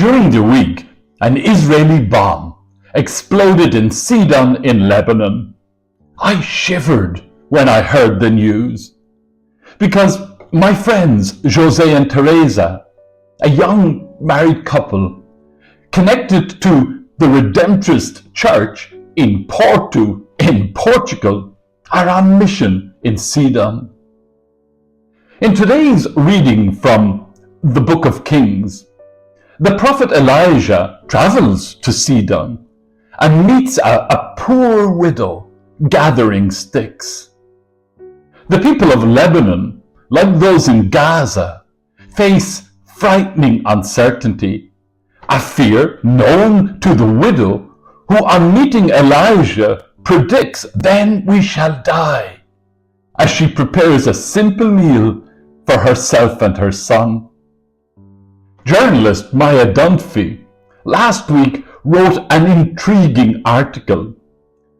During the week, an Israeli bomb exploded in Sidon in Lebanon. I shivered when I heard the news, because my friends Jose and Teresa, a young married couple connected to the Redemptorist Church in Porto, in Portugal, are on mission in Sidon. In today's reading from the Book of Kings, the prophet Elijah travels to Sidon and meets a poor widow gathering sticks. The people of Lebanon, like those in Gaza, face frightening uncertainty, a fear known to the widow who, on meeting Elijah, predicts, "Then we shall die," as she prepares a simple meal for herself and her son. Journalist Maya Dunphy last week wrote an intriguing article.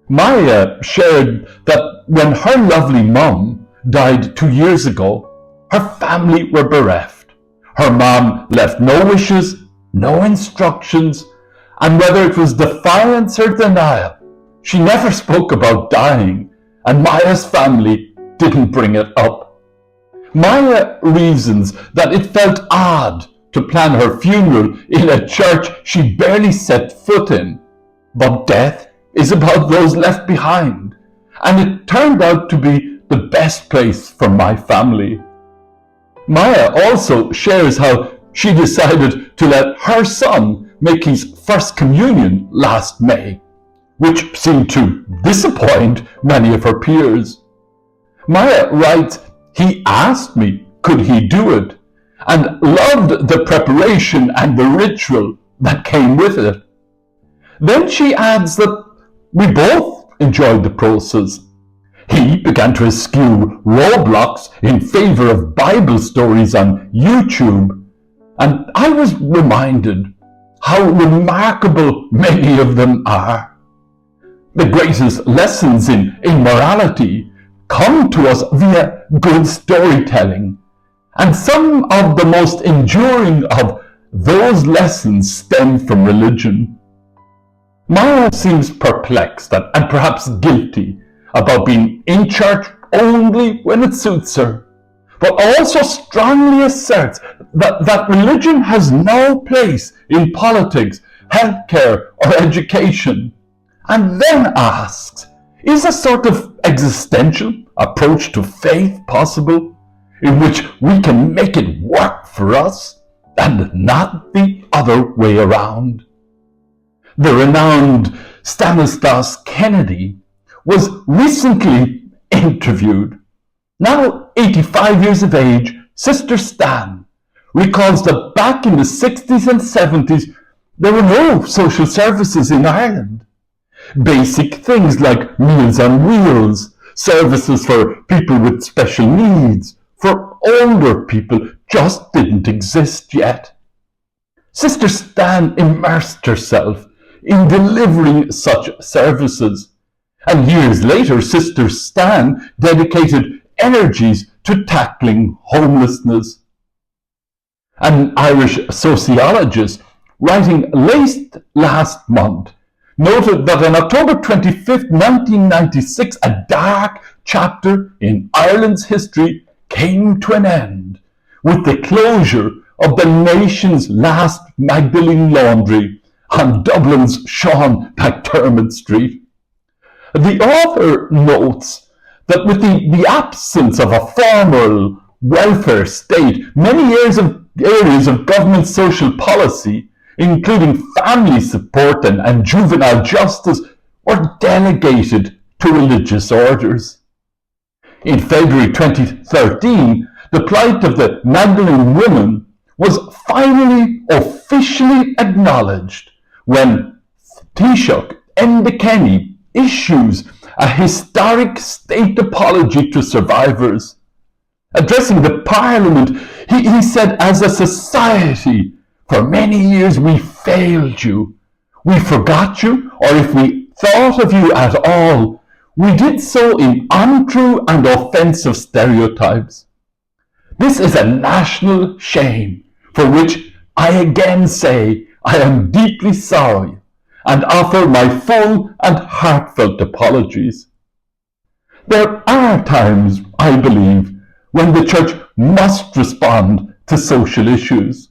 Maya shared that when her lovely mum died 2 years ago, her family were bereft. Her mom left no wishes, no instructions, and whether it was defiance or denial, she never spoke about dying, and Maya's family didn't bring it up. Maya reasons that it felt odd to plan her funeral in a church she barely set foot in, but death is about those left behind, and it turned out to be the best place for my family. Maya also shares how she decided to let her son make his first communion last May, which seemed to disappoint many of her peers. Maya writes, "He asked me, could he do it, and loved the preparation and the ritual that came with it." Then she adds that we both enjoyed the process. He began to eschew Roblox in favor of Bible stories on YouTube, and I was reminded how remarkable many of them are. The greatest lessons in immorality come to us via good storytelling, and some of the most enduring of those lessons stem from religion. Maya seems perplexed and perhaps guilty about being in church only when it suits her, but also strongly asserts that religion has no place in politics, healthcare, or education, and then asks, is a sort of existential approach to faith possible, in which we can make it work for us and not the other way around? The renowned Stanislaus Kennedy was recently interviewed. Now 85 years of age, Sister Stan recalls that back in the 60s and 70s, there were no social services in Ireland. Basic things like Meals on Wheels, services for people with special needs, for older people just didn't exist yet. Sister Stan immersed herself in delivering such services, and years later Sister Stan dedicated energies to tackling homelessness. An Irish sociologist writing late last month noted that on October 25th, 1996, a dark chapter in Ireland's history came to an end with the closure of the nation's last Magdalene laundry on Dublin's Sean McDermott Street. The author notes that with the absence of a formal welfare state, many areas of government social policy, including family support and juvenile justice, were delegated to religious orders. In February 2013, the plight of the Magdalene women was finally officially acknowledged when Taoiseach Enda Kenny issues a historic state apology to survivors. Addressing the Parliament, he said, "As a society, for many years we failed you. We forgot you, or if we thought of you at all, we did so in untrue and offensive stereotypes. This is a national shame for which I again say I am deeply sorry and offer my full and heartfelt apologies. There are times, I believe, when the church must respond to social issues.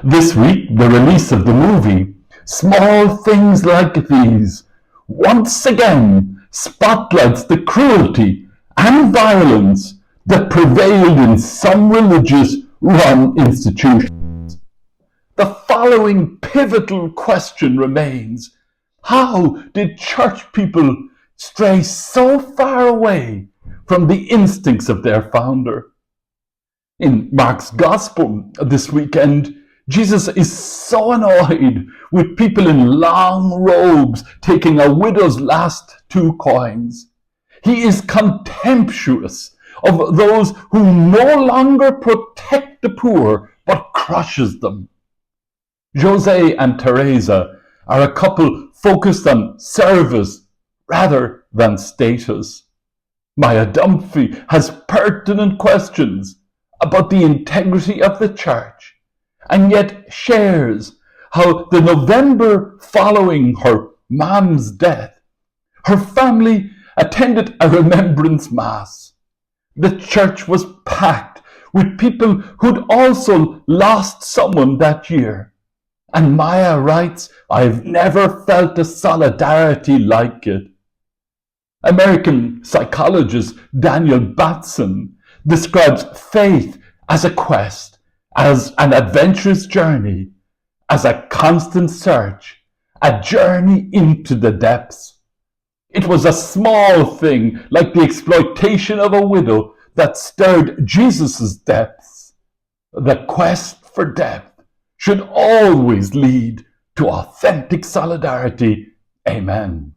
This week, the release of the movie Small Things Like These once again spotlights the cruelty and violence that prevailed in some religious-run institutions. The following pivotal question remains: how did church people stray so far away from the instincts of their founder? In Mark's Gospel this weekend, Jesus is so annoyed with people in long robes taking a widow's last 2 coins. He is contemptuous of those who no longer protect the poor but crushes them. Jose and Teresa are a couple focused on service rather than status. Maya Dunphy has pertinent questions about the integrity of the church, and yet shares how the November following her mom's death, her family attended a remembrance mass. The church was packed with people who'd also lost someone that year. And Maya writes, "I've never felt a solidarity like it." American psychologist Daniel Batson describes faith as a quest, as an adventurous journey, as a constant search, a journey into the depths. It was a small thing, like the exploitation of a widow, that stirred Jesus' depths. The quest for depth should always lead to authentic solidarity. Amen.